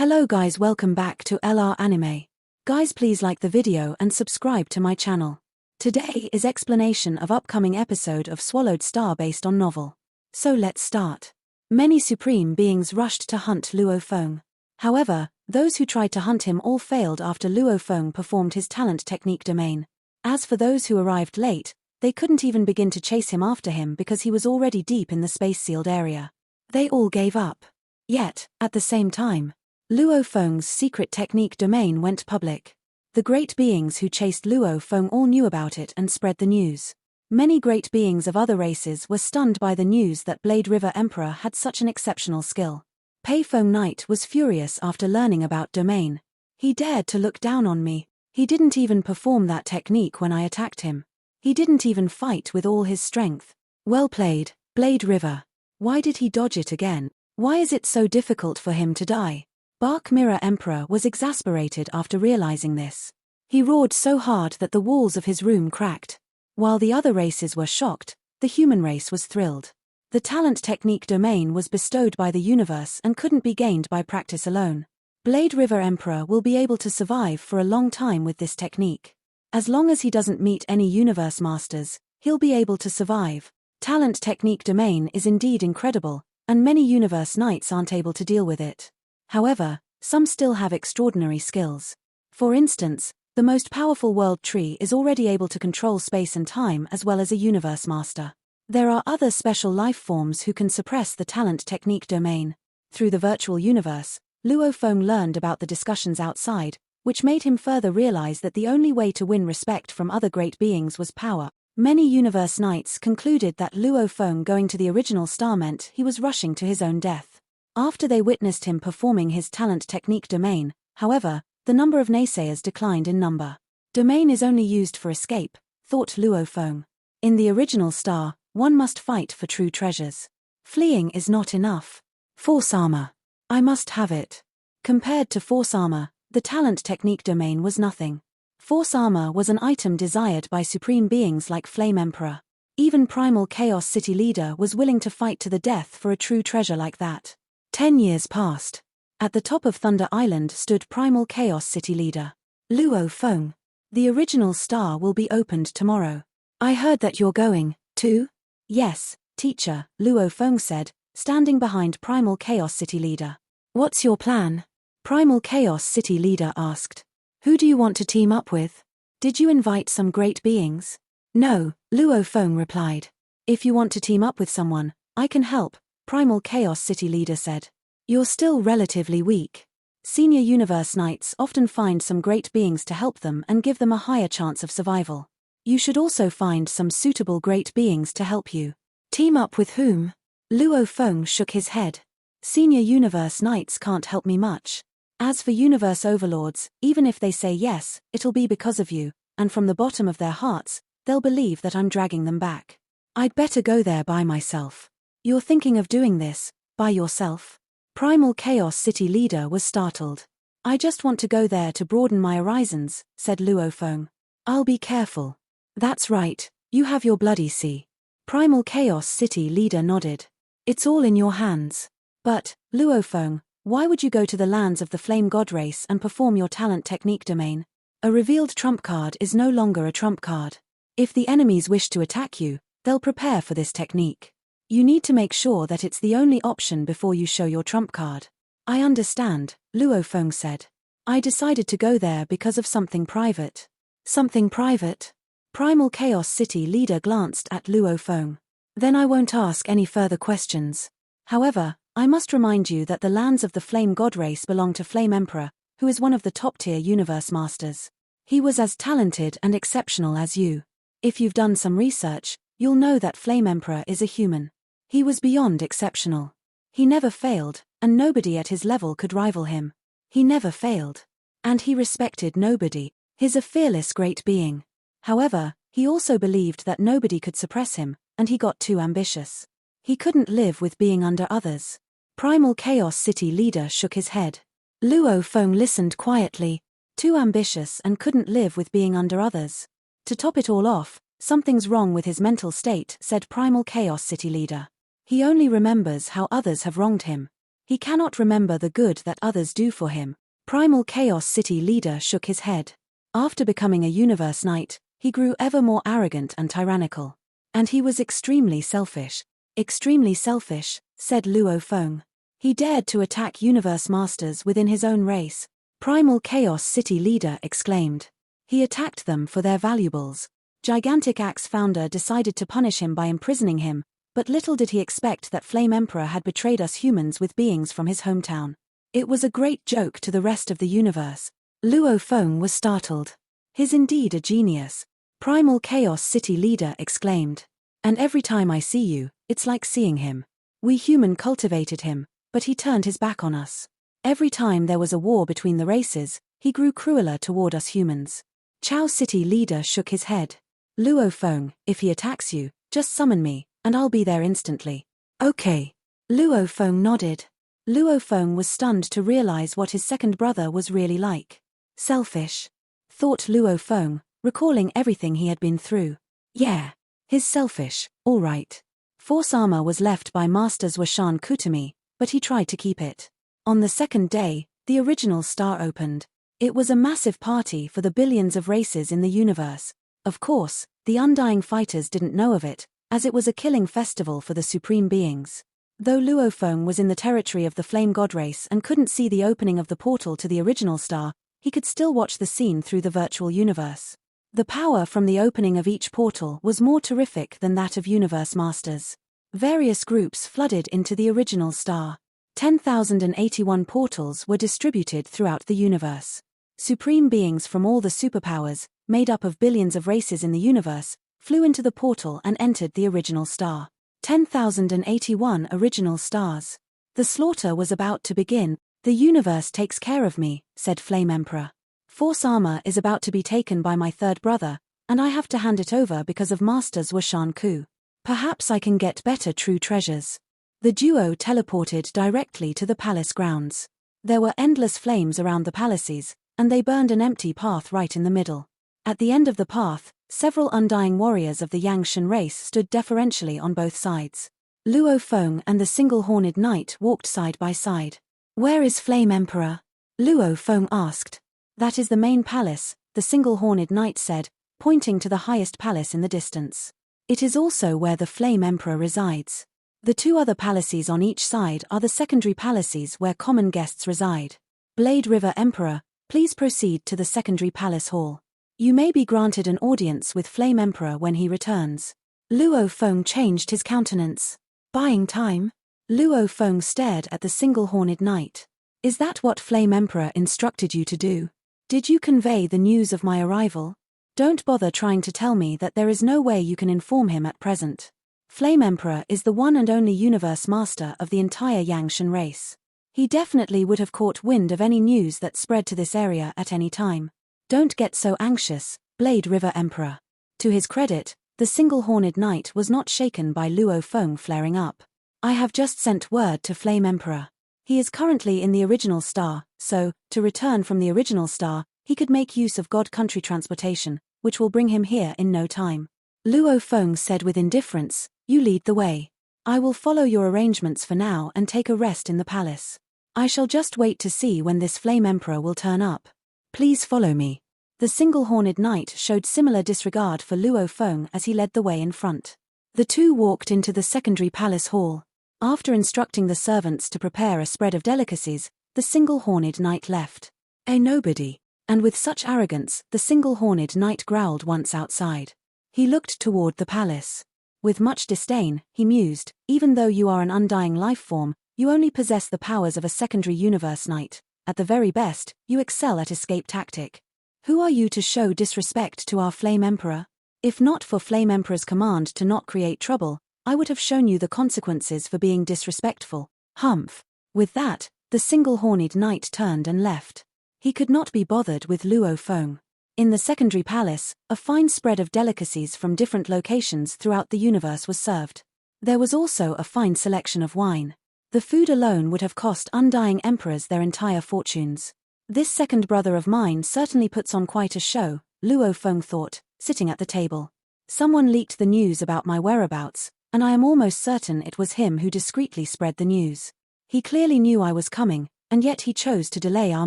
Hello guys, welcome back to LR Anime. Guys, please like the video and subscribe to my channel. Today is explanation of upcoming episode of Swallowed Star based on novel. So let's start. Many supreme beings rushed to hunt Luo Feng. However, those who tried to hunt him all failed after Luo Feng performed his talent technique domain. As for those who arrived late, they couldn't even begin to chase him after him because he was already deep in the space-sealed area. They all gave up. Yet, at the same time, Luo Feng's secret technique domain went public. The great beings who chased Luo Feng all knew about it and spread the news. Many great beings of other races were stunned by the news that Blade River Emperor had such an exceptional skill. Pei Feng Knight was furious after learning about domain. He dared to look down on me. He didn't even perform that technique when I attacked him. He didn't even fight with all his strength. Well played, Blade River. Why did he dodge it again? Why is it so difficult for him to die? Bark Mirror Emperor was exasperated after realizing this. He roared so hard that the walls of his room cracked. While the other races were shocked, the human race was thrilled. The talent technique domain was bestowed by the universe and couldn't be gained by practice alone. Blade River Emperor will be able to survive for a long time with this technique. As long as he doesn't meet any universe masters, he'll be able to survive. Talent technique domain is indeed incredible, and many universe knights aren't able to deal with it. However, some still have extraordinary skills. For instance, the most powerful world tree is already able to control space and time as well as a universe master. There are other special life forms who can suppress the talent technique domain. Through the virtual universe, Luo Feng learned about the discussions outside, which made him further realize that the only way to win respect from other great beings was power. Many universe knights concluded that Luo Feng going to the original star meant he was rushing to his own death. After they witnessed him performing his talent technique domain, however, the number of naysayers declined in number. Domain is only used for escape, thought Luo Feng. In the original star, one must fight for true treasures. Fleeing is not enough. Force armor. I must have it. Compared to force armor, the talent technique domain was nothing. Force armor was an item desired by supreme beings like Flame Emperor. Even Primal Chaos City Leader was willing to fight to the death for a true treasure like that. 10 years passed. At the top of Thunder Island stood Primal Chaos City Leader Luo Feng. The original star will be opened tomorrow. I heard that you're going, too? Yes, teacher, Luo Feng said, standing behind Primal Chaos City Leader. What's your plan? Primal Chaos City Leader asked. Who do you want to team up with? Did you invite some great beings? No, Luo Feng replied. If you want to team up with someone, I can help, Primal Chaos City Leader said. You're still relatively weak. Senior Universe Knights often find some great beings to help them and give them a higher chance of survival. You should also find some suitable great beings to help you. Team up with whom? Luo Feng shook his head. Senior Universe Knights can't help me much. As for Universe Overlords, even if they say yes, it'll be because of you, and from the bottom of their hearts, they'll believe that I'm dragging them back. I'd better go there by myself. You're thinking of doing this, by yourself? Primal Chaos City Leader was startled. I just want to go there to broaden my horizons, said Luo Feng. I'll be careful. That's right, you have your bloody sea. Primal Chaos City Leader nodded. It's all in your hands. But, Luo Feng, why would you go to the lands of the Flame God race and perform your talent technique domain? A revealed trump card is no longer a trump card. If the enemies wish to attack you, they'll prepare for this technique. You need to make sure that it's the only option before you show your trump card. I understand, Luo Feng said. I decided to go there because of something private. Something private? Primal Chaos City Leader glanced at Luo Feng. Then I won't ask any further questions. However, I must remind you that the lands of the Flame God race belong to Flame Emperor, who is one of the top-tier universe masters. He was as talented and exceptional as you. If you've done some research, you'll know that Flame Emperor is a human. He was beyond exceptional. He never failed, and nobody at his level could rival him. He never failed. And he respected nobody. He's a fearless great being. However, he also believed that nobody could suppress him, and he got too ambitious. He couldn't live with being under others. Primal Chaos City Leader shook his head. Luo Feng listened quietly. Too ambitious and couldn't live with being under others. To top it all off, something's wrong with his mental state, said Primal Chaos City Leader. He only remembers how others have wronged him. He cannot remember the good that others do for him. Primal Chaos City leader shook his head. After becoming a Universe Knight, he grew ever more arrogant and tyrannical. And he was extremely selfish. Extremely selfish, said Luo Feng. He dared to attack Universe Masters within his own race. Primal Chaos City leader exclaimed. He attacked them for their valuables. Gigantic Axe founder decided to punish him by imprisoning him, but little did he expect that Flame Emperor had betrayed us humans with beings from his hometown. It was a great joke to the rest of the universe. Luo Feng was startled. He's indeed a genius. Primal Chaos City leader exclaimed. And every time I see you, it's like seeing him. We human cultivated him, but he turned his back on us. Every time there was a war between the races, he grew crueler toward us humans. Chao City leader shook his head. Luo Feng, if he attacks you, just summon me, and I'll be there instantly. Okay. Luo Feng nodded. Luo Feng was stunned to realize what his second brother was really like. Selfish. Thought Luo Feng, recalling everything he had been through. Yeah. He's selfish, all right. Force armor was left by Masters Washan Kutumi, but he tried to keep it. On the second day, the original star opened. It was a massive party for the billions of races in the universe. Of course, the Undying Fighters didn't know of it, as it was a killing festival for the supreme beings. Though Luo Feng was in the territory of the Flame God race and couldn't see the opening of the portal to the original star, he could still watch the scene through the virtual universe. The power from the opening of each portal was more terrific than that of Universe Masters. Various groups flooded into the original star. 10,081 portals were distributed throughout the universe. Supreme beings from all the superpowers, made up of billions of races in the universe, flew into the portal and entered the original star. 10,081 original stars. The slaughter was about to begin. The universe takes care of me, said Flame Emperor. Force armor is about to be taken by my third brother, and I have to hand it over because of Masters Washan Ku. Perhaps I can get better true treasures. The duo teleported directly to the palace grounds. There were endless flames around the palaces, and they burned an empty path right in the middle. At the end of the path, several undying warriors of the Yangshan race stood deferentially on both sides. Luo Feng and the single-horned knight walked side by side. Where is Flame Emperor? Luo Feng asked. That is the main palace, the single-horned knight said, pointing to the highest palace in the distance. It is also where the Flame Emperor resides. The two other palaces on each side are the secondary palaces where common guests reside. Blade River Emperor, please proceed to the secondary palace hall. You may be granted an audience with Flame Emperor when he returns. Luo Feng changed his countenance. Buying time? Luo Feng stared at the single-horned knight. Is that what Flame Emperor instructed you to do? Did you convey the news of my arrival? Don't bother trying to tell me that there is no way you can inform him at present. Flame Emperor is the one and only universe master of the entire Yangshan race. He definitely would have caught wind of any news that spread to this area at any time. Don't get so anxious, Blade River Emperor. To his credit, the single-horned knight was not shaken by Luo Feng flaring up. I have just sent word to Flame Emperor. He is currently in the original star, so, to return from the original star, he could make use of God Country transportation, which will bring him here in no time. Luo Feng said with indifference, you lead the way. I will follow your arrangements for now and take a rest in the palace. I shall just wait to see when this Flame Emperor will turn up. Please follow me. The single-horned knight showed similar disregard for Luo Feng as he led the way in front. The two walked into the secondary palace hall. After instructing the servants to prepare a spread of delicacies, the single-horned knight left. A nobody. And with such arrogance, the single-horned knight growled once outside. He looked toward the palace. With much disdain, he mused, even though you are an undying life form, you only possess the powers of a secondary universe knight. At the very best, you excel at escape tactic. Who are you to show disrespect to our Flame Emperor? If not for Flame Emperor's command to not create trouble, I would have shown you the consequences for being disrespectful. Humph. With that, the single-horned knight turned and left. He could not be bothered with Luo Feng. In the secondary palace, a fine spread of delicacies from different locations throughout the universe was served. There was also a fine selection of wine. The food alone would have cost undying emperors their entire fortunes. This second brother of mine certainly puts on quite a show, Luo Feng thought, sitting at the table. Someone leaked the news about my whereabouts, and I am almost certain it was him who discreetly spread the news. He clearly knew I was coming, and yet he chose to delay our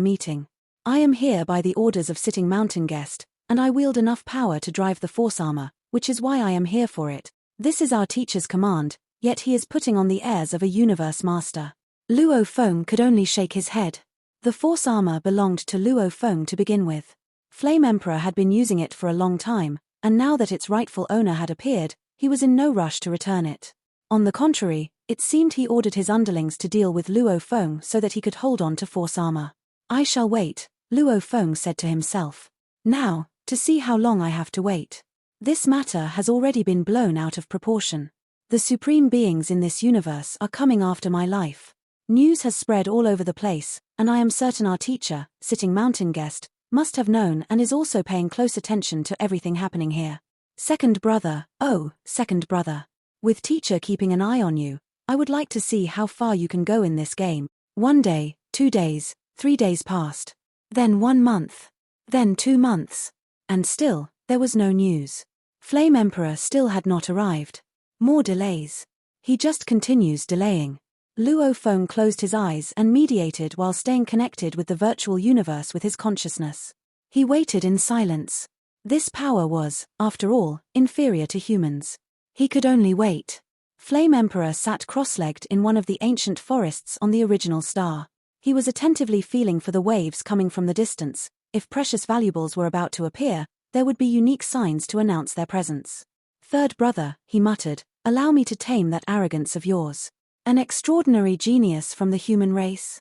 meeting. I am here by the orders of Sitting Mountain Guest, and I wield enough power to drive the force armor, which is why I am here for it. This is our teacher's command, yet he is putting on the airs of a universe master. Luo Feng could only shake his head. The force armor belonged to Luo Feng to begin with. Flame Emperor had been using it for a long time, and now that its rightful owner had appeared, he was in no rush to return it. On the contrary, it seemed he ordered his underlings to deal with Luo Feng so that he could hold on to force armor. I shall wait, Luo Feng said to himself. Now, to see how long I have to wait. This matter has already been blown out of proportion. The supreme beings in this universe are coming after my life. News has spread all over the place, and I am certain our teacher, Sitting Mountain Guest, must have known and is also paying close attention to everything happening here. Second brother, oh, second brother. With teacher keeping an eye on you, I would like to see how far you can go in this game. 1 day, 2 days, 3 days passed. Then 1 month. Then 2 months. And still, there was no news. Flame Emperor still had not arrived. More delays. He just continues delaying. Luo Feng closed his eyes and mediated while staying connected with the virtual universe with his consciousness. He waited in silence. This power was, after all, inferior to humans. He could only wait. Flame Emperor sat cross-legged in one of the ancient forests on the original star. He was attentively feeling for the waves coming from the distance. If precious valuables were about to appear, there would be unique signs to announce their presence. Third brother, he muttered, allow me to tame that arrogance of yours. An extraordinary genius from the human race?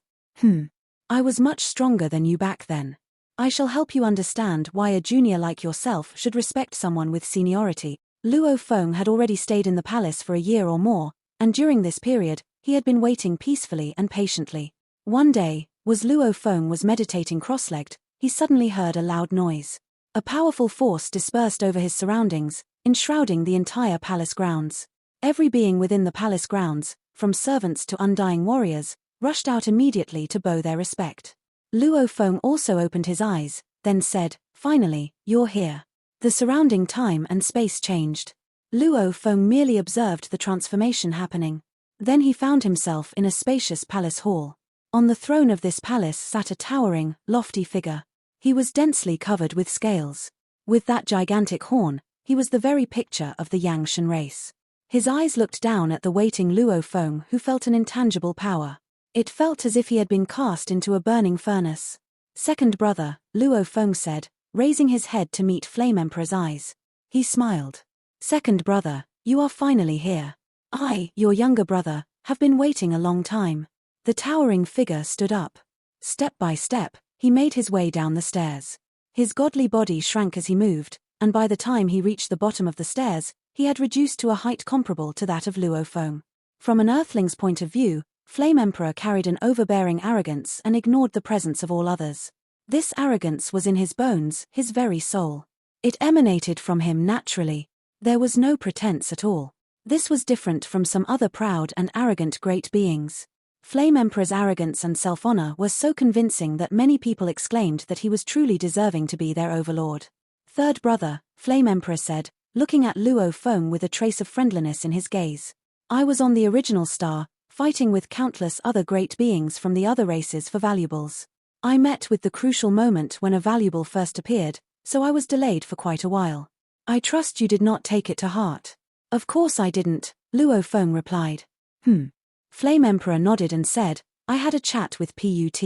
I was much stronger than you back then. I shall help you understand why a junior like yourself should respect someone with seniority. Luo Feng had already stayed in the palace for a year or more, and during this period, he had been waiting peacefully and patiently. One day, as Luo Feng was meditating cross-legged, he suddenly heard a loud noise. A powerful force dispersed over his surroundings, enshrouding the entire palace grounds. Every being within the palace grounds, from servants to undying warriors, rushed out immediately to bow their respect. Luo Feng also opened his eyes, then said, finally, you're here. The surrounding time and space changed. Luo Feng merely observed the transformation happening. Then he found himself in a spacious palace hall. On the throne of this palace sat a towering, lofty figure. He was densely covered with scales. With that gigantic horn, he was the very picture of the Yangshan race. His eyes looked down at the waiting Luo Feng, who felt an intangible power. It felt as if he had been cast into a burning furnace. Second brother, Luo Feng said, raising his head to meet Flame Emperor's eyes. He smiled. Second brother, you are finally here. I, your younger brother, have been waiting a long time. The towering figure stood up. Step by step, he made his way down the stairs. His godly body shrank as he moved, and by the time he reached the bottom of the stairs, he had reduced to a height comparable to that of Luo Feng. From an earthling's point of view, Flame Emperor carried an overbearing arrogance and ignored the presence of all others. This arrogance was in his bones, his very soul. It emanated from him naturally. There was no pretense at all. This was different from some other proud and arrogant great beings. Flame Emperor's arrogance and self-honor were so convincing that many people exclaimed that he was truly deserving to be their overlord. Third brother, Flame Emperor said, looking at Luo Feng with a trace of friendliness in his gaze. I was on the original star, fighting with countless other great beings from the other races for valuables. I met with the crucial moment when a valuable first appeared, so I was delayed for quite a while. I trust you did not take it to heart. Of course I didn't, Luo Feng replied. Flame Emperor nodded and said, I had a chat with Put.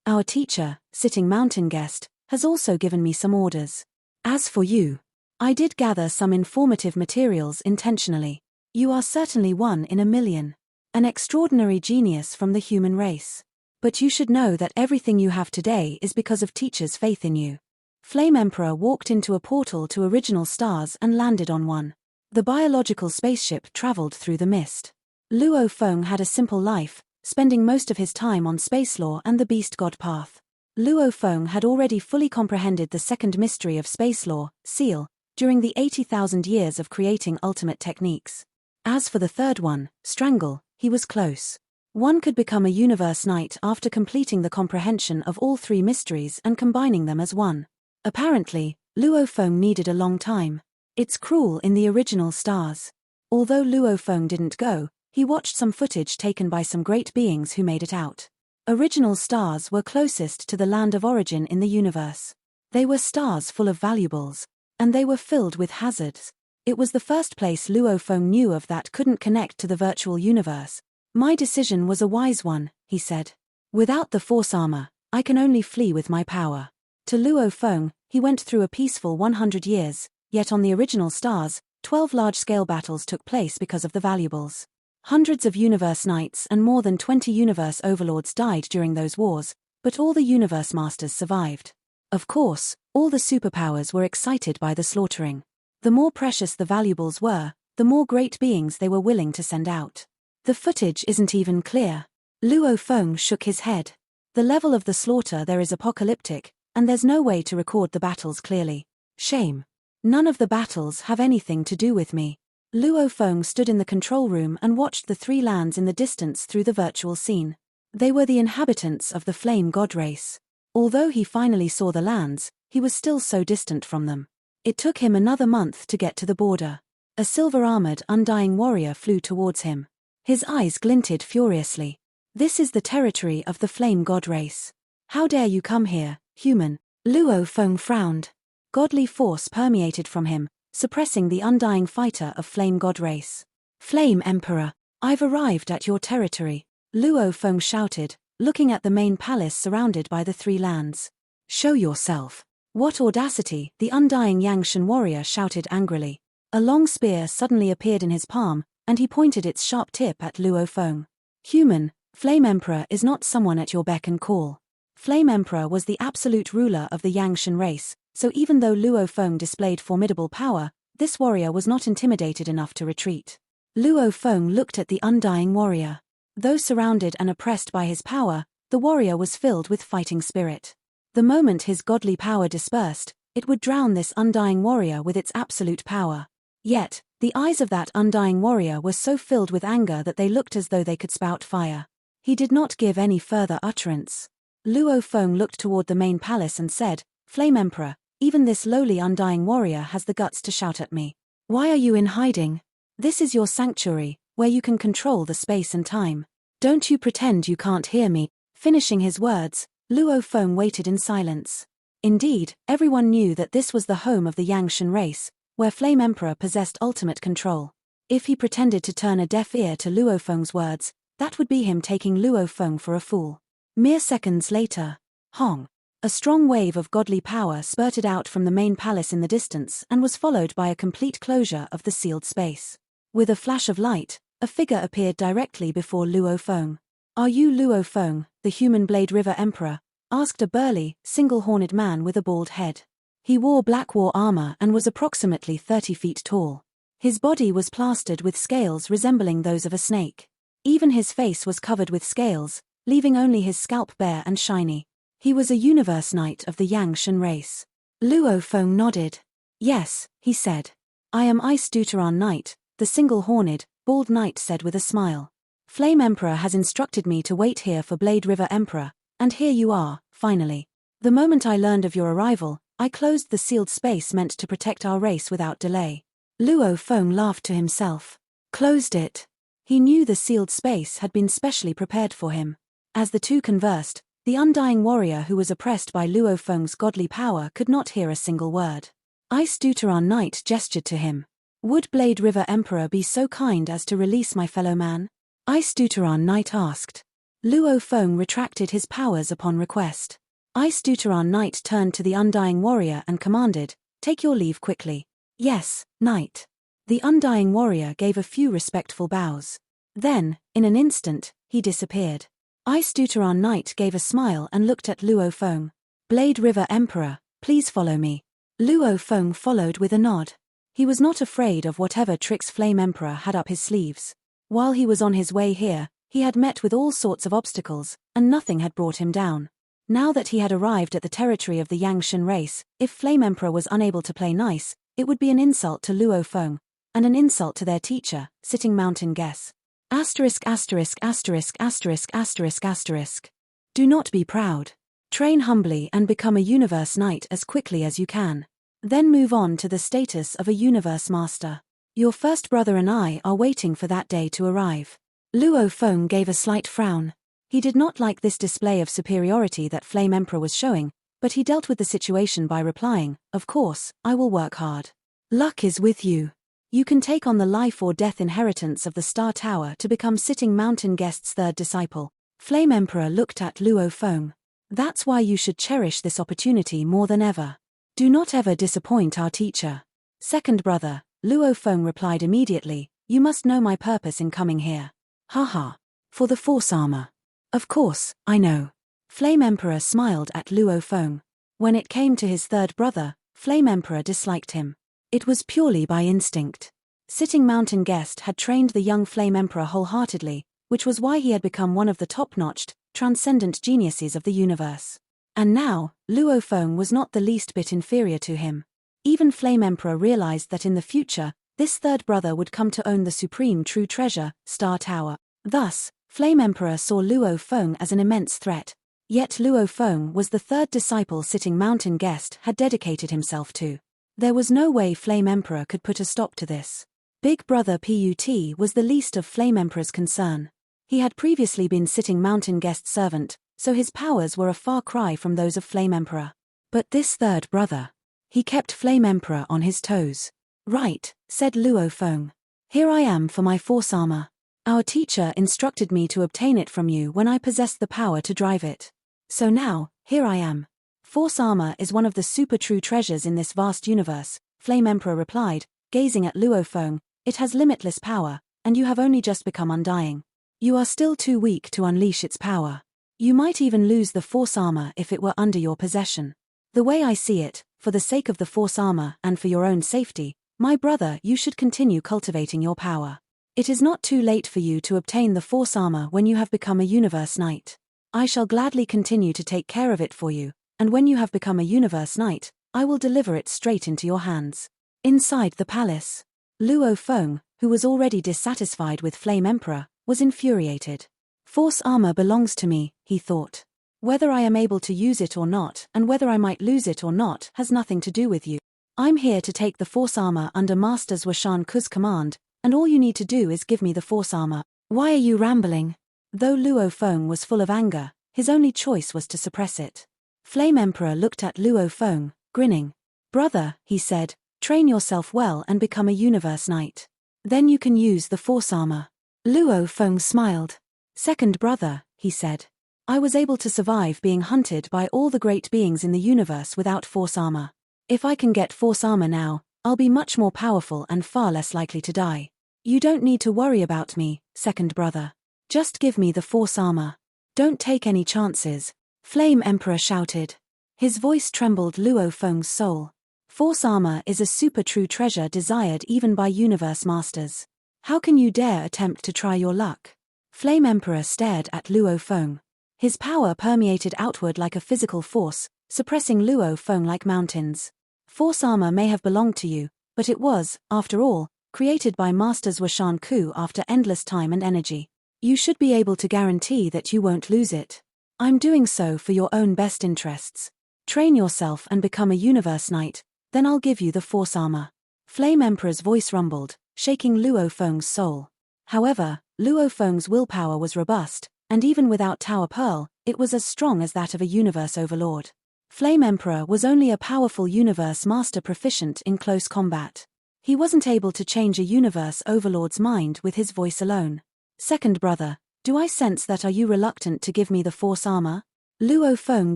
Our teacher, Sitting Mountain Guest, has also given me some orders. As for you, I did gather some informative materials intentionally. You are certainly one in a million. An extraordinary genius from the human race. But you should know that everything you have today is because of teacher's faith in you. Flame Emperor walked into a portal to original stars and landed on one. The biological spaceship traveled through the mist. Luo Feng had a simple life, spending most of his time on space law and the beast god path. Luo Feng had already fully comprehended the second mystery of space law, seal, during the 80,000 years of creating ultimate techniques. As for the third one, strangle, he was close. One could become a universe knight after completing the comprehension of all three mysteries and combining them as one. Apparently, Luo Feng needed a long time. It's cruel in the original stars. Although Luo Feng didn't go, He watched some footage taken by some great beings who made it out. Original stars were closest to the land of origin in the universe. They were stars full of valuables. And they were filled with hazards. It was the first place Luo Feng knew of that couldn't connect to the virtual universe. My decision was a wise one, he said. Without the force armor, I can only flee with my power. To Luo Feng, he went through a peaceful 100 years, yet on the original stars, 12 large-scale battles took place because of the valuables. Hundreds of universe knights and more than 20 universe overlords died during those wars, but all the universe masters survived. Of course, all the superpowers were excited by the slaughtering. The more precious the valuables were, the more great beings they were willing to send out. The footage isn't even clear. Luo Feng shook his head. The level of the slaughter there is apocalyptic, and there's no way to record the battles clearly. Shame. None of the battles have anything to do with me. Luo Feng stood in the control room and watched the three lands in the distance through the virtual scene. They were the inhabitants of the flame god race. Although he finally saw the lands, he was still so distant from them. It took him another month to get to the border. A silver-armored, undying warrior flew towards him. His eyes glinted furiously. This is the territory of the flame god race. How dare you come here, human? Luo Feng frowned. Godly force permeated from him, suppressing the undying fighter of flame god race. Flame Emperor, I've arrived at your territory, Luo Feng shouted, looking at the main palace surrounded by the three lands. Show yourself. What audacity, the undying Yangshan warrior shouted angrily. A long spear suddenly appeared in his palm, and he pointed its sharp tip at Luo Feng. Human, Flame Emperor is not someone at your beck and call. Flame Emperor was the absolute ruler of the Yangshan race, so even though Luo Feng displayed formidable power, this warrior was not intimidated enough to retreat. Luo Feng looked at the undying warrior. Though surrounded and oppressed by his power, the warrior was filled with fighting spirit. The moment his godly power dispersed, it would drown this undying warrior with its absolute power. Yet, the eyes of that undying warrior were so filled with anger that they looked as though they could spout fire. He did not give any further utterance. Luo Feng looked toward the main palace and said, Flame Emperor, even this lowly undying warrior has the guts to shout at me. Why are you in hiding? This is your sanctuary, where you can control the space and time. Don't you pretend you can't hear me. Finishing his words, Luo Feng waited in silence. Indeed, everyone knew that this was the home of the Yangshan race, where Flame Emperor possessed ultimate control. If he pretended to turn a deaf ear to Luo Feng's words, that would be him taking Luo Feng for a fool. Mere seconds later, Hong. A strong wave of godly power spurted out from the main palace in the distance and was followed by a complete closure of the sealed space. With a flash of light, a figure appeared directly before Luo Feng. Are you Luo Feng, the human Blade River Emperor? Asked a burly, single-horned man with a bald head. He wore black war armor and was approximately 30 feet tall. His body was plastered with scales resembling those of a snake. Even his face was covered with scales, leaving only his scalp bare and shiny. He was a universe knight of the Yangshan race. Luo Feng nodded. Yes, he said. I am Ice Deuteron Knight, the single-horned, bald knight said with a smile. Flame Emperor has instructed me to wait here for Blade River Emperor, and here you are, finally. The moment I learned of your arrival, I closed the sealed space meant to protect our race without delay. Luo Feng laughed to himself. Closed it. He knew the sealed space had been specially prepared for him. As the two conversed, the undying warrior who was oppressed by Luo Feng's godly power could not hear a single word. Ice Deuteron Knight gestured to him. Would Blade River Emperor be so kind as to release my fellow man? Ice Deuteron Knight asked. Luo Feng retracted his powers upon request. Ice Deuteron Knight turned to the undying warrior and commanded, Take your leave quickly. Yes, Knight. The undying warrior gave a few respectful bows. Then, in an instant, he disappeared. Ice Deuteron Knight gave a smile and looked at Luo Feng. Blade River Emperor, please follow me. Luo Feng followed with a nod. He was not afraid of whatever tricks Flame Emperor had up his sleeves. While he was on his way here, he had met with all sorts of obstacles, and nothing had brought him down. Now that he had arrived at the territory of the Yangshan race, if Flame Emperor was unable to play nice, it would be an insult to Luo Feng, and an insult to their teacher, Sitting Mountain Guess. Asterisk asterisk asterisk asterisk asterisk asterisk. Do not be proud. Train humbly and become a universe knight as quickly as you can. Then move on to the status of a universe master. Your first brother and I are waiting for that day to arrive. Luo Feng gave a slight frown. He did not like this display of superiority that Flame Emperor was showing, but he dealt with the situation by replying, "Of course, I will work hard. Luck is with you. You can take on the life or death inheritance of the Star Tower to become Sitting Mountain Guest's third disciple." Flame Emperor looked at Luo Feng. "That's why you should cherish this opportunity more than ever. Do not ever disappoint our teacher." "Second brother," Luo Feng replied immediately, "you must know my purpose in coming here." "Haha. For the Force Armor." "Of course, I know." Flame Emperor smiled at Luo Feng. When it came to his third brother, Flame Emperor disliked him. It was purely by instinct. Sitting Mountain Guest had trained the young Flame Emperor wholeheartedly, which was why he had become one of the top-notched, transcendent geniuses of the universe. And now, Luo Feng was not the least bit inferior to him. Even Flame Emperor realized that in the future, this third brother would come to own the supreme true treasure, Star Tower. Thus, Flame Emperor saw Luo Feng as an immense threat. Yet Luo Feng was the third disciple Sitting Mountain Guest had dedicated himself to. There was no way Flame Emperor could put a stop to this. Big Brother Put was the least of Flame Emperor's concern. He had previously been Sitting Mountain Guest's servant, so his powers were a far cry from those of Flame Emperor. But this third brother. He kept Flame Emperor on his toes. "Right," said Luo Feng. "Here I am for my Force Armor. Our teacher instructed me to obtain it from you when I possessed the power to drive it. So now, here I am." "Force Armor is one of the super true treasures in this vast universe," Flame Emperor replied, gazing at Luo Feng. "It has limitless power, and you have only just become undying. You are still too weak to unleash its power. You might even lose the Force Armor if it were under your possession. The way I see it, for the sake of the Force Armor and for your own safety, my brother, you should continue cultivating your power. It is not too late for you to obtain the Force Armor when you have become a Universe Knight. I shall gladly continue to take care of it for you, and when you have become a Universe Knight, I will deliver it straight into your hands." Inside the palace, Luo Feng, who was already dissatisfied with Flame Emperor, was infuriated. "Force Armor belongs to me," he thought. "Whether I am able to use it or not, and whether I might lose it or not, has nothing to do with you. I'm here to take the Force Armor under Master Zhuoshan Ku's command, and all you need to do is give me the Force Armor. Why are you rambling?" Though Luo Feng was full of anger, his only choice was to suppress it. Flame Emperor looked at Luo Feng, grinning. "Brother," he said, "train yourself well and become a Universe Knight. Then you can use the Force Armor." Luo Feng smiled. "Second brother," he said, "I was able to survive being hunted by all the great beings in the universe without Force Armor. If I can get Force Armor now, I'll be much more powerful and far less likely to die. You don't need to worry about me, second brother. Just give me the Force Armor. Don't take any chances," Flame Emperor shouted. His voice trembled Luo Feng's soul. "Force Armor is a super true treasure desired even by universe masters. How can you dare attempt to try your luck?" Flame Emperor stared at Luo Feng. His power permeated outward like a physical force, suppressing Luo Feng like mountains. "Force Armor may have belonged to you, but it was, after all, created by Master Zhuoshan Ku after endless time and energy. You should be able to guarantee that you won't lose it. I'm doing so for your own best interests. Train yourself and become a Universe Knight, then I'll give you the Force Armor." Flame Emperor's voice rumbled, shaking Luo Feng's soul. However, Luo Feng's willpower was robust, and even without Tower Pearl, it was as strong as that of a Universe Overlord. Flame Emperor was only a powerful Universe Master proficient in close combat. He wasn't able to change a Universe Overlord's mind with his voice alone. "Second brother, do I sense that are you reluctant to give me the Force Armor?" Luo Feng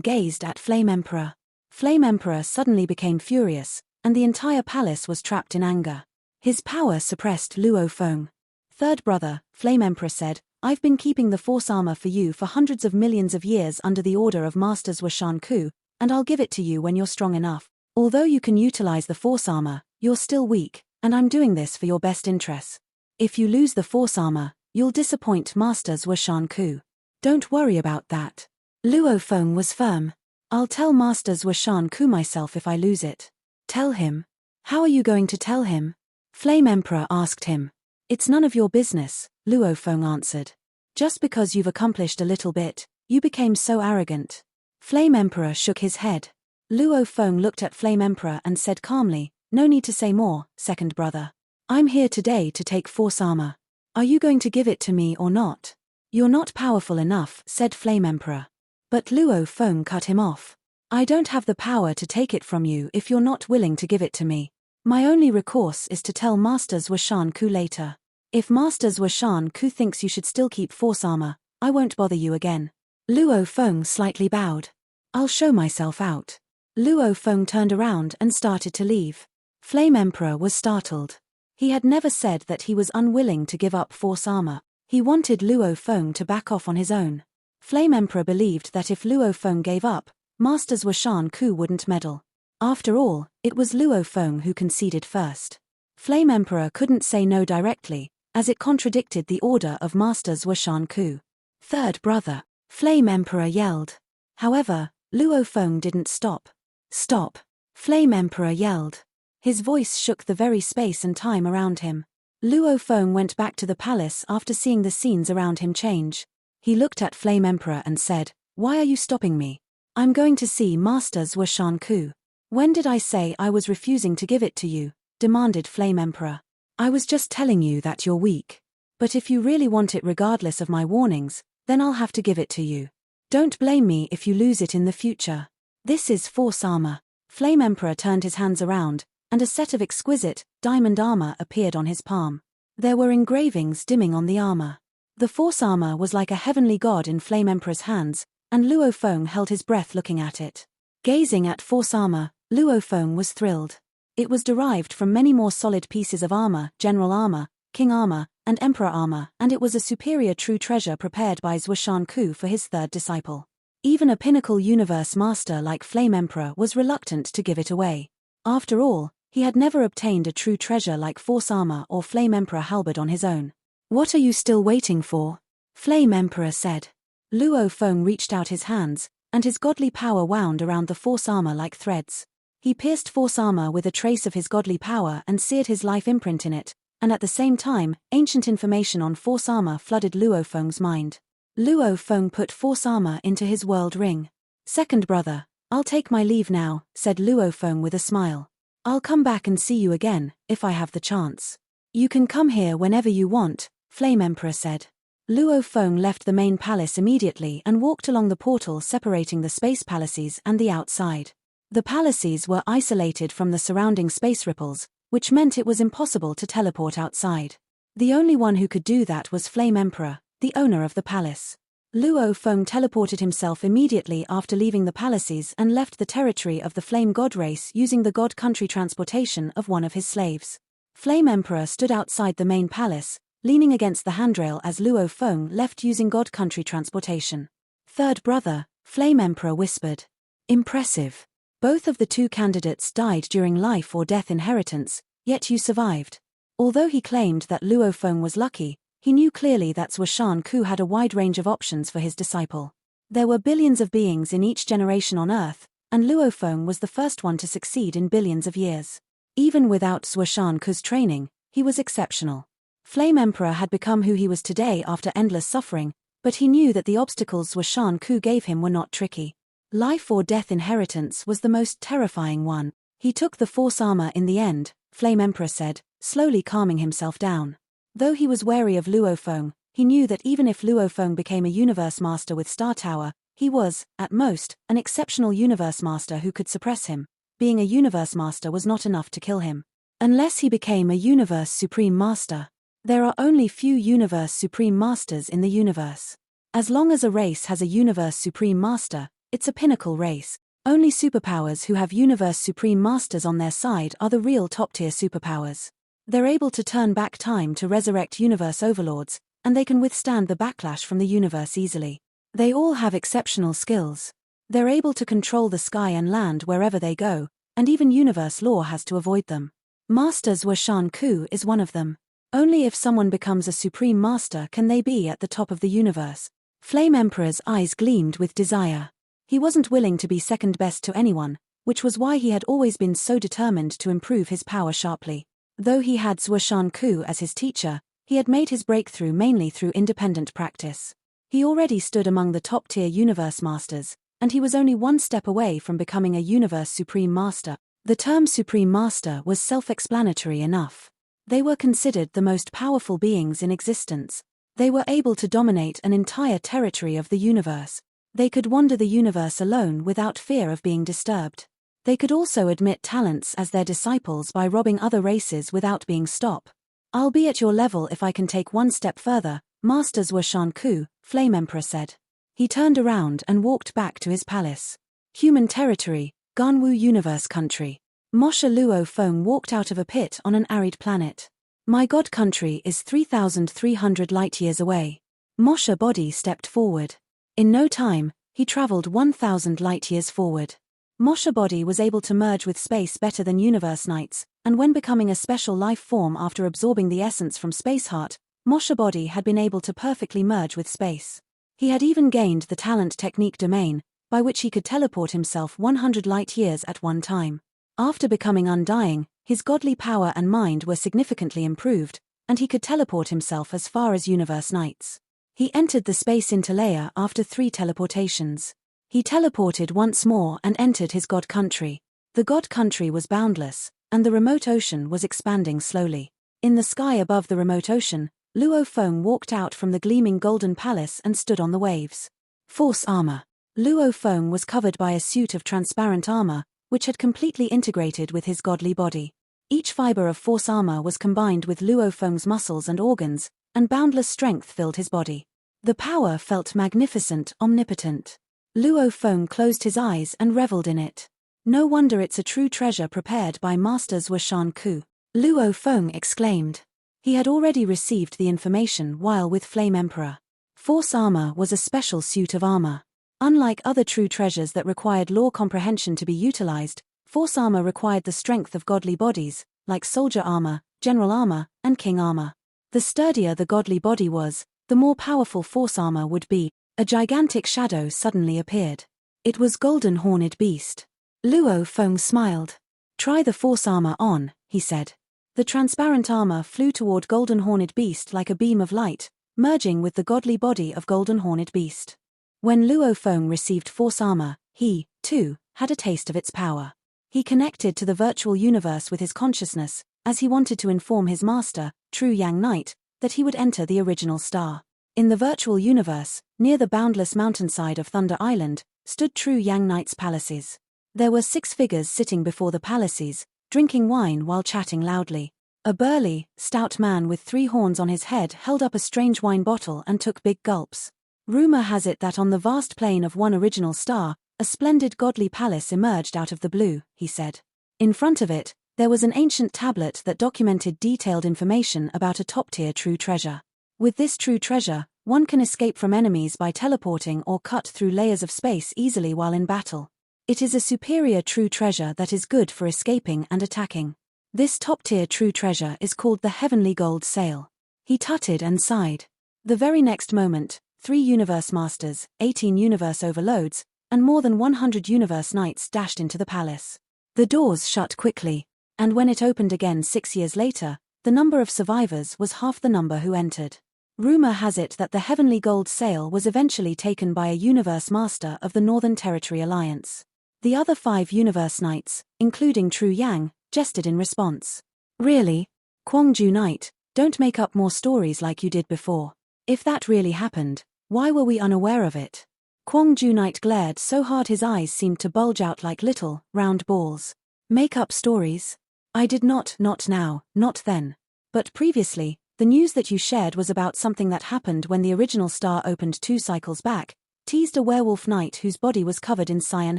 gazed at Flame Emperor. Flame Emperor suddenly became furious, and the entire palace was trapped in anger. His power suppressed Luo Feng. "Third brother," Flame Emperor said, "I've been keeping the Force Armor for you for hundreds of millions of years under the order of Master Zhuoshan Ku, and I'll give it to you when you're strong enough. Although you can utilize the Force Armor, you're still weak, and I'm doing this for your best interests. If you lose the Force Armor, you'll disappoint Master Zhuoshan Ku. Don't worry about that." Luo Feng was firm. "I'll tell Master Zhuoshan Ku myself if I lose it." "Tell him? How are you going to tell him?" Flame Emperor asked him. "It's none of your business," Luo Feng answered. "Just because you've accomplished a little bit, you became so arrogant." Flame Emperor shook his head. Luo Feng looked at Flame Emperor and said calmly, "No need to say more, second brother. I'm here today to take Force Armor. Are you going to give it to me or not? You're not powerful enough, said Flame Emperor. But Luo Feng cut him off. I don't have the power to take it from you if you're not willing to give it to me. My only recourse is to tell Masters Washan Ku later. If Masters Washan Ku thinks you should still keep force armor, I won't bother you again. Luo Feng slightly bowed. I'll show myself out. Luo Feng turned around and started to leave. Flame Emperor was startled. He had never said that he was unwilling to give up force armor. He wanted Luo Feng to back off on his own. Flame Emperor believed that if Luo Feng gave up, Masters Washan Ku wouldn't meddle. After all, it was Luo Feng who conceded first. Flame Emperor couldn't say no directly, as it contradicted the order of Masters Washan Ku. Third brother, Flame Emperor yelled. However, Luo Feng didn't stop. Stop! Flame Emperor yelled. His voice shook the very space and time around him. Luo Feng went back to the palace after seeing the scenes around him change. He looked at Flame Emperor and said, "Why are you stopping me? I'm going to see Masters Washan Ku." "When did I say I was refusing to give it to you?" demanded Flame Emperor. "I was just telling you that you're weak. But if you really want it regardless of my warnings, then I'll have to give it to you. Don't blame me if you lose it in the future. This is force armor." Flame Emperor turned his hands around, and a set of exquisite, diamond armor appeared on his palm. There were engravings dimming on the armor. The force armor was like a heavenly god in Flame Emperor's hands, and Luo Feng held his breath looking at it. Gazing at force armor, Luo Feng was thrilled. It was derived from many more solid pieces of armor, general armor, king armor, and emperor armor, and it was a superior true treasure prepared by Zwashan Ku for his third disciple. Even a pinnacle universe master like Flame Emperor was reluctant to give it away. After all, he had never obtained a true treasure like force armor or Flame Emperor halberd on his own. "What are you still waiting for?" Flame Emperor said. Luo Feng reached out his hands, and his godly power wound around the force armor like threads. He pierced force armor with a trace of his godly power and seared his life imprint in it, and at the same time, ancient information on force armor flooded Luo Feng's mind. Luo Feng put force armor into his world ring. "Second brother, I'll take my leave now," said Luo Feng with a smile. "I'll come back and see you again, if I have the chance." "You can come here whenever you want," Flame Emperor said. Luo Feng left the main palace immediately and walked along the portal separating the space palaces and the outside. The palaces were isolated from the surrounding space ripples, which meant it was impossible to teleport outside. The only one who could do that was Flame Emperor, the owner of the palace. Luo Feng teleported himself immediately after leaving the palaces and left the territory of the Flame God race using the God Country transportation of one of his slaves. Flame Emperor stood outside the main palace, leaning against the handrail as Luo Feng left using God Country transportation. "Third brother," Flame Emperor whispered. "Impressive. Both of the two candidates died during life or death inheritance, yet you survived." Although he claimed that Luo Feng was lucky, he knew clearly that Zwashan Ku had a wide range of options for his disciple. There were billions of beings in each generation on Earth, and Luo Feng was the first one to succeed in billions of years. Even without Zwashan Ku's training, he was exceptional. Flame Emperor had become who he was today after endless suffering, but he knew that the obstacles Zwashan Ku gave him were not tricky. Life or death inheritance was the most terrifying one. "He took the force armor in the end," Flame Emperor said, slowly calming himself down. Though he was wary of Luo Feng, he knew that even if Luo Feng became a universe master with Star Tower, he was, at most, an exceptional universe master who could suppress him. Being a universe master was not enough to kill him. Unless he became a universe supreme master. There are only few universe supreme masters in the universe. As long as a race has a universe supreme master, it's a pinnacle race. Only superpowers who have universe supreme masters on their side are the real top-tier superpowers. They're able to turn back time to resurrect universe overlords, and they can withstand the backlash from the universe easily. They all have exceptional skills. They're able to control the sky and land wherever they go, and even universe law has to avoid them. Masters Washan Ku is one of them. Only if someone becomes a supreme master can they be at the top of the universe. Flame Emperor's eyes gleamed with desire. He wasn't willing to be second best to anyone, which was why he had always been so determined to improve his power sharply. Though he had Zwashan Ku as his teacher, he had made his breakthrough mainly through independent practice. He already stood among the top-tier universe masters, and he was only one step away from becoming a universe supreme master. The term supreme master was self-explanatory enough. They were considered the most powerful beings in existence. They were able to dominate an entire territory of the universe. They could wander the universe alone without fear of being disturbed. They could also admit talents as their disciples by robbing other races without being stopped. I'll be at your level if I can take one step further, Masters were Shanku, Flame Emperor said. He turned around and walked back to his palace. Human territory, Ganwu Universe Country. Moshe Luo Feng walked out of a pit on an arid planet. My God country is 3,300 light-years away. Moshe Body stepped forward. In no time, he traveled 1,000 light-years forward. Moshe Body was able to merge with space better than Universe Knights, and when becoming a special life form after absorbing the essence from Space Heart, Moshe Body had been able to perfectly merge with space. He had even gained the talent technique domain, by which he could teleport himself 100 light-years at one time. After becoming undying, his godly power and mind were significantly improved, and he could teleport himself as far as Universe Knights. He entered the space interlayer after 3 teleportations. He teleported once more and entered his God country. The God country was boundless, and the remote ocean was expanding slowly. In the sky above the remote ocean, Luo Feng walked out from the gleaming golden palace and stood on the waves. Force armor. Luo Feng was covered by a suit of transparent armor, which had completely integrated with his godly body. Each fiber of force armor was combined with Luo Feng's muscles and organs, and boundless strength filled his body. The power felt magnificent, omnipotent. Luo Feng closed his eyes and reveled in it. No wonder it's a true treasure prepared by Masters were Shanku. Luo Feng exclaimed. He had already received the information while with Flame Emperor. Force armor was a special suit of armor. Unlike other true treasures that required law comprehension to be utilized, force armor required the strength of godly bodies, like soldier armor, general armor, and king armor. The sturdier the godly body was, the more powerful force armor would be. A gigantic shadow suddenly appeared. It was Golden Horned Beast. Luo Feng smiled. Try the force armor on, he said. The transparent armor flew toward Golden Horned Beast like a beam of light, merging with the godly body of Golden Horned Beast. When Luo Feng received force armor, he, too, had a taste of its power. He connected to the virtual universe with his consciousness, as he wanted to inform his master, True Yang Knight, that he would enter the original star. In the virtual universe, near the boundless mountainside of Thunder Island, stood True Yang Knight's palaces. There were 6 figures sitting before the palaces, drinking wine while chatting loudly. A burly, stout man with 3 horns on his head held up a strange wine bottle and took big gulps. Rumor has it that on the vast plain of one original star, a splendid godly palace emerged out of the blue, he said. In front of it, there was an ancient tablet that documented detailed information about a top-tier true treasure. With this true treasure, one can escape from enemies by teleporting or cut through layers of space easily while in battle. It is a superior true treasure that is good for escaping and attacking. This top-tier true treasure is called the Heavenly Gold Sail. He tutted and sighed. The very next moment, 3 Universe Masters, 18 Universe Overloads, and more than 100 Universe Knights dashed into the palace. The doors shut quickly, and when it opened again 6 years later, the number of survivors was half the number who entered. Rumor has it that the Heavenly Gold Sail was eventually taken by a Universe Master of the Northern Territory Alliance. The other 5 Universe Knights, including True Yang, jested in response. Really? Kwangju Knight, don't make up more stories like you did before. If that really happened, why were we unaware of it? Kwangju Knight glared so hard his eyes seemed to bulge out like little, round balls. Make up stories? I did not now, not then. But previously, the news that you shared was about something that happened when the original star opened 2 cycles back, teased a werewolf knight whose body was covered in cyan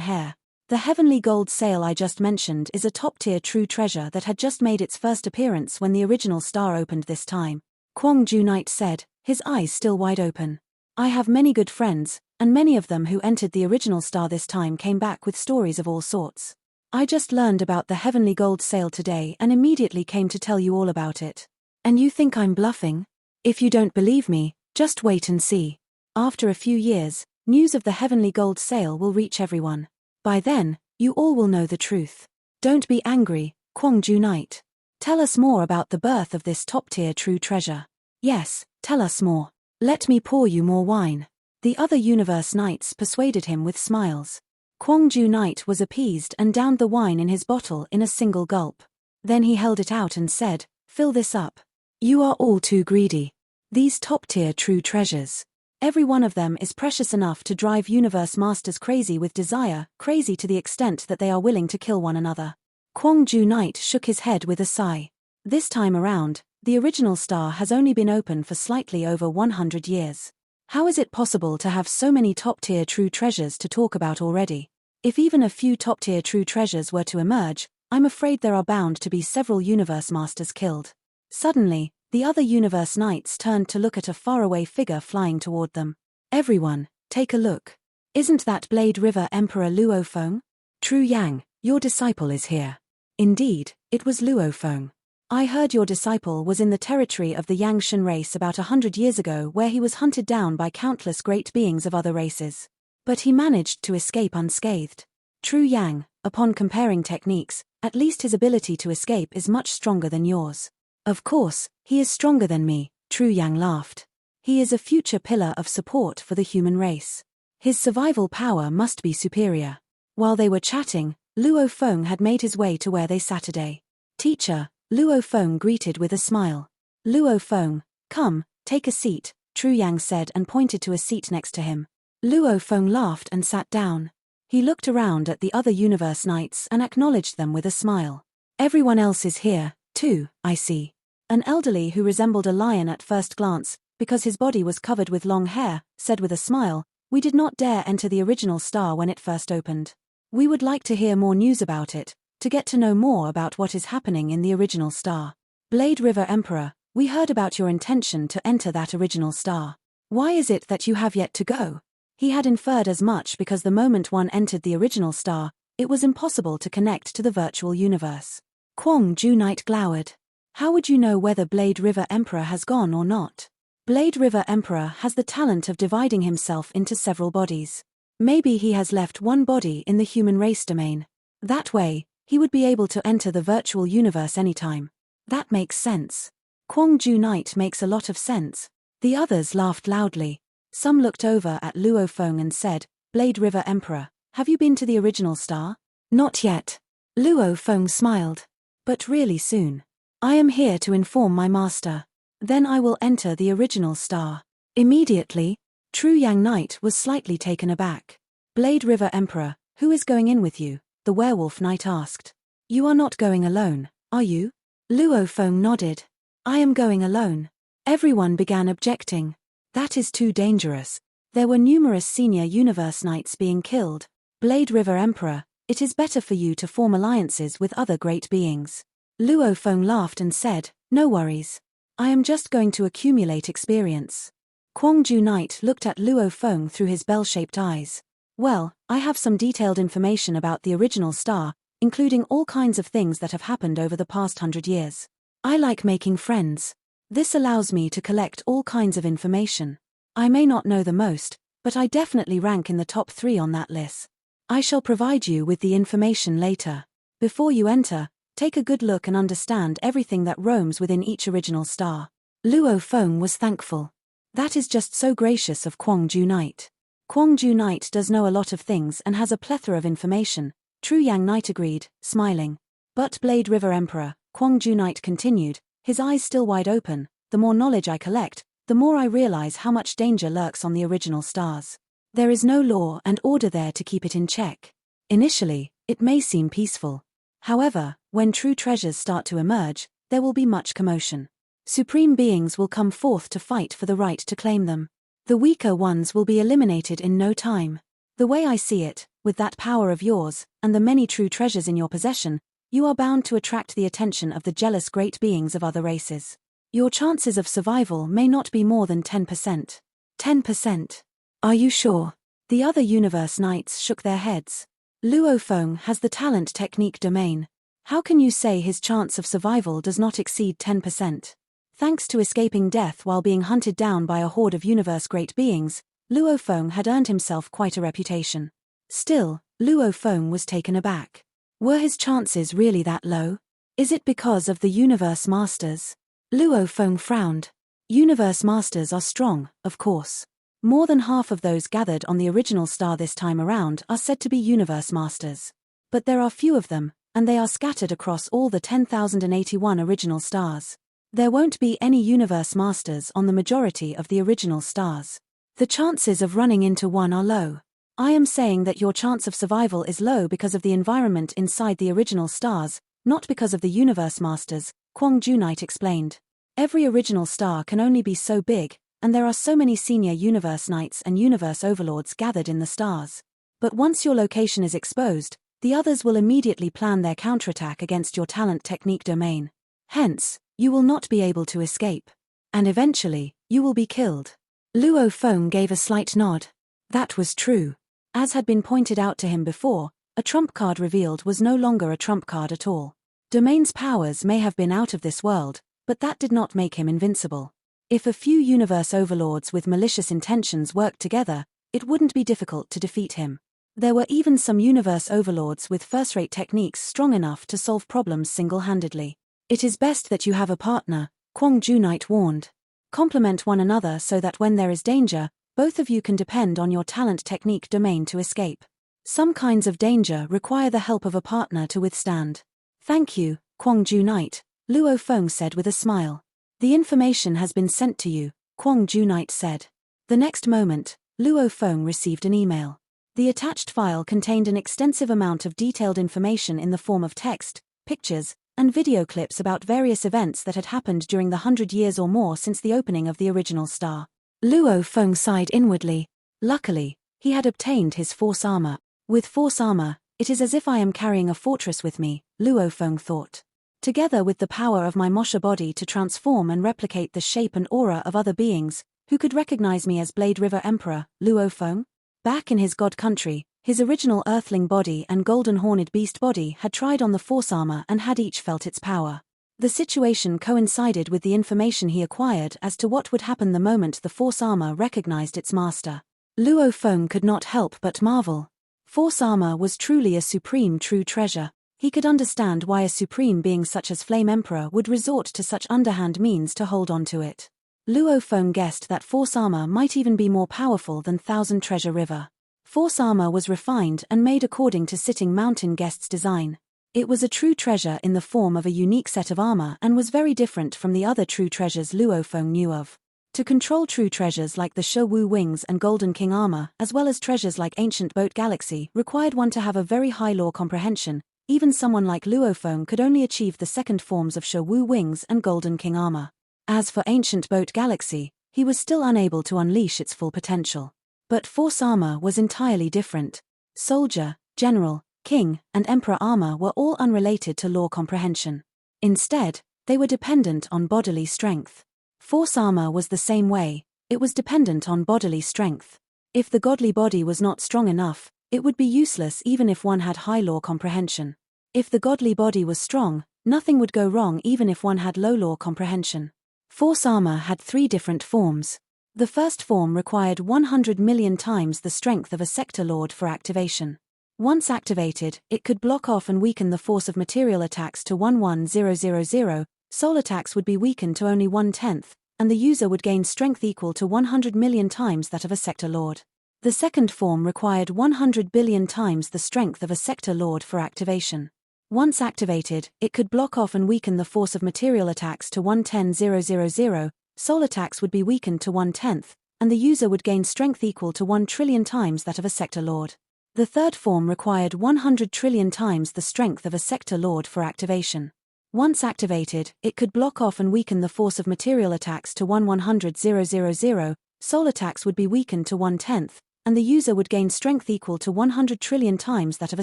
hair. The Heavenly Gold Sail I just mentioned is a top-tier true treasure that had just made its first appearance when the original star opened this time. Kwangju Knight said, his eyes still wide open. I have many good friends, and many of them who entered the original star this time came back with stories of all sorts. I just learned about the Heavenly Gold Sail today and immediately came to tell you all about it. And you think I'm bluffing? If you don't believe me, just wait and see. After a few years, news of the Heavenly Gold Sail will reach everyone. By then, you all will know the truth. Don't be angry, Kwangju Knight. Tell us more about the birth of this top-tier true treasure. Yes, tell us more. Let me pour you more wine. The other Universe Knights persuaded him with smiles. Kwangju Knight was appeased and downed the wine in his bottle in a single gulp. Then he held it out and said, Fill this up. You are all too greedy. These top-tier true treasures. Every one of them is precious enough to drive universe masters crazy with desire, crazy to the extent that they are willing to kill one another. Kwong Ju Knight shook his head with a sigh. This time around, the original star has only been open for slightly over 100 years. How is it possible to have so many top-tier true treasures to talk about already? If even a few top-tier true treasures were to emerge, I'm afraid there are bound to be several universe masters killed. Suddenly, the other universe knights turned to look at a faraway figure flying toward them. Everyone, take a look. Isn't that Blade River Emperor Luo Feng? True Yang, your disciple is here. Indeed, it was Luo Feng. I heard your disciple was in the territory of the Yang Shen race about 100 years ago, where he was hunted down by countless great beings of other races. But he managed to escape unscathed. True Yang, upon comparing techniques, at least his ability to escape is much stronger than yours. Of course, he is stronger than me, True Yang laughed. He is a future pillar of support for the human race. His survival power must be superior. While they were chatting, Luo Feng had made his way to where they sat today. Teacher, Luo Feng greeted with a smile. Luo Feng, come, take a seat, True Yang said and pointed to a seat next to him. Luo Feng laughed and sat down. He looked around at the other universe knights and acknowledged them with a smile. Everyone else is here, too, I see. An elderly who resembled a lion at first glance, because his body was covered with long hair, said with a smile, we did not dare enter the original star when it first opened. We would like to hear more news about it, to get to know more about what is happening in the original star. Blade River Emperor, we heard about your intention to enter that original star. Why is it that you have yet to go? He had inferred as much because the moment one entered the original star, it was impossible to connect to the virtual universe. Kwong Ju Knight glowered. How would you know whether Blade River Emperor has gone or not? Blade River Emperor has the talent of dividing himself into several bodies. Maybe he has left one body in the human race domain. That way, he would be able to enter the virtual universe anytime. That makes sense. Kwong Ju Knight makes a lot of sense. The others laughed loudly. Some looked over at Luo Feng and said, Blade River Emperor, have you been to the original star? Not yet. Luo Feng smiled. But really soon. I am here to inform my master. Then I will enter the original star. Immediately, True Yang Knight was slightly taken aback. Blade River Emperor, who is going in with you? The werewolf knight asked. You are not going alone, are you? Luo Feng nodded. I am going alone. Everyone began objecting. That is too dangerous. There were numerous senior universe knights being killed. Blade River Emperor, it is better for you to form alliances with other great beings. Luo Feng laughed and said, no worries. I am just going to accumulate experience. Kwong Ju Knight looked at Luo Feng through his bell-shaped eyes. Well, I have some detailed information about the original star, including all kinds of things that have happened over the past 100 years. I like making friends. This allows me to collect all kinds of information. I may not know the most, but I definitely rank in the top 3 on that list. I shall provide you with the information later. Before you enter, take a good look and understand everything that roams within each original star. Luo Feng was thankful. That is just so gracious of Kwong Ju Knight. Kwong Ju Knight does know a lot of things and has a plethora of information, True Yang Knight agreed, smiling. But Blade River Emperor, Kwong Ju Knight continued, his eyes still wide open, the more knowledge I collect, the more I realize how much danger lurks on the original stars. There is no law and order there to keep it in check. Initially, it may seem peaceful. However, when true treasures start to emerge, there will be much commotion. Supreme beings will come forth to fight for the right to claim them. The weaker ones will be eliminated in no time. The way I see it, with that power of yours, and the many true treasures in your possession, you are bound to attract the attention of the jealous great beings of other races. Your chances of survival may not be more than 10%. 10%? Are you sure? The other universe knights shook their heads. Luo Feng has the talent technique domain. How can you say his chance of survival does not exceed 10%? Thanks to escaping death while being hunted down by a horde of universe great beings, Luo Feng had earned himself quite a reputation. Still, Luo Feng was taken aback. Were his chances really that low? Is it because of the universe masters? Luo Feng frowned. Universe masters are strong, of course. More than half of those gathered on the original star this time around are said to be universe masters. But there are few of them, and they are scattered across all the 10,081 original stars. There won't be any universe masters on the majority of the original stars. The chances of running into one are low. I am saying that your chance of survival is low because of the environment inside the original stars, not because of the universe masters, Kwong Junite explained. Every original star can only be so big, and there are so many senior universe knights and universe overlords gathered in the stars. But once your location is exposed, the others will immediately plan their counterattack against your talent technique domain. Hence, you will not be able to escape. And eventually, you will be killed. Luo Feng gave a slight nod. That was true. As had been pointed out to him before, a trump card revealed was no longer a trump card at all. Domain's powers may have been out of this world, but that did not make him invincible. If a few universe overlords with malicious intentions worked together, it wouldn't be difficult to defeat him. There were even some universe overlords with first-rate techniques strong enough to solve problems single-handedly. It is best that you have a partner, Kwong Junite warned. Complement one another so that when there is danger, both of you can depend on your talent technique domain to escape. Some kinds of danger require the help of a partner to withstand. Thank you, Kwong Junite, Luo Feng said with a smile. The information has been sent to you, Kwong Junite said. The next moment, Luo Feng received an email. The attached file contained an extensive amount of detailed information in the form of text, pictures, and video clips about various events that had happened during the 100 years or more since the opening of the original star. Luo Feng sighed inwardly. Luckily, he had obtained his force armor. With force armor, it is as if I am carrying a fortress with me, Luo Feng thought. Together with the power of my Mosha body to transform and replicate the shape and aura of other beings, who could recognize me as Blade River Emperor, Luo Feng? Back in his god country, his original earthling body and golden horned beast body had tried on the force armor and had each felt its power. The situation coincided with the information he acquired as to what would happen the moment the force armor recognized its master. Luo Feng could not help but marvel. Force armor was truly a supreme true treasure. He could understand why a supreme being such as Flame Emperor would resort to such underhand means to hold on to it. Luo Feng guessed that force armor might even be more powerful than Thousand Treasure River. Force armor was refined and made according to Sitting Mountain Guest's design. It was a true treasure in the form of a unique set of armor and was very different from the other true treasures Luo Feng knew of. To control true treasures like the Shou Wings and Golden King armor, as well as treasures like Ancient Boat Galaxy, required one to have a very high lore comprehension. Even someone like Luo Feng could only achieve the second forms of Shou Wings and Golden King armor. As for Ancient Boat Galaxy, he was still unable to unleash its full potential. But force armor was entirely different. Soldier, General, King, and Emperor armor were all unrelated to lore comprehension. Instead, they were dependent on bodily strength. Force armor was the same way, it was dependent on bodily strength. If the godly body was not strong enough, it would be useless even if one had high lore comprehension. If the godly body was strong, nothing would go wrong even if one had low lore comprehension. Force armor had 3 different forms. The first form required 100 million times the strength of a Sector Lord for activation. Once activated, it could block off and weaken the force of material attacks to 11000, soul attacks would be weakened to only 1/10, and the user would gain strength equal to 100 million times that of a Sector Lord. The second form required 100 billion times the strength of a Sector Lord for activation. Once activated, it could block off and weaken the force of material attacks to 110,000, soul attacks would be weakened to 1/10, and the user would gain strength equal to 1 trillion times that of a Sector Lord. The third form required 100 trillion times the strength of a Sector Lord for activation. Once activated, it could block off and weaken the force of material attacks to 100,000, soul attacks would be weakened to 1/10, and the user would gain strength equal to 100 trillion times that of a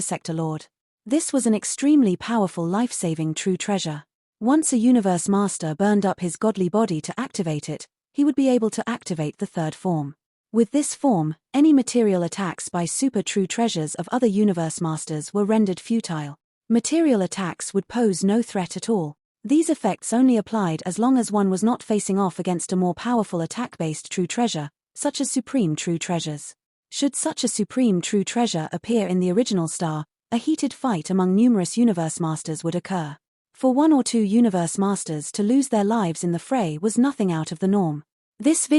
Sector Lord. This was an extremely powerful life-saving true treasure. Once a universe master burned up his godly body to activate it, he would be able to activate the third form. With this form, any material attacks by super true treasures of other universe masters were rendered futile. Material attacks would pose no threat at all. These effects only applied as long as one was not facing off against a more powerful attack-based true treasure, such as supreme true treasures. Should such a supreme true treasure appear in the original star, a heated fight among numerous universe masters would occur. For 1 or 2 universe masters to lose their lives in the fray was nothing out of the norm. This video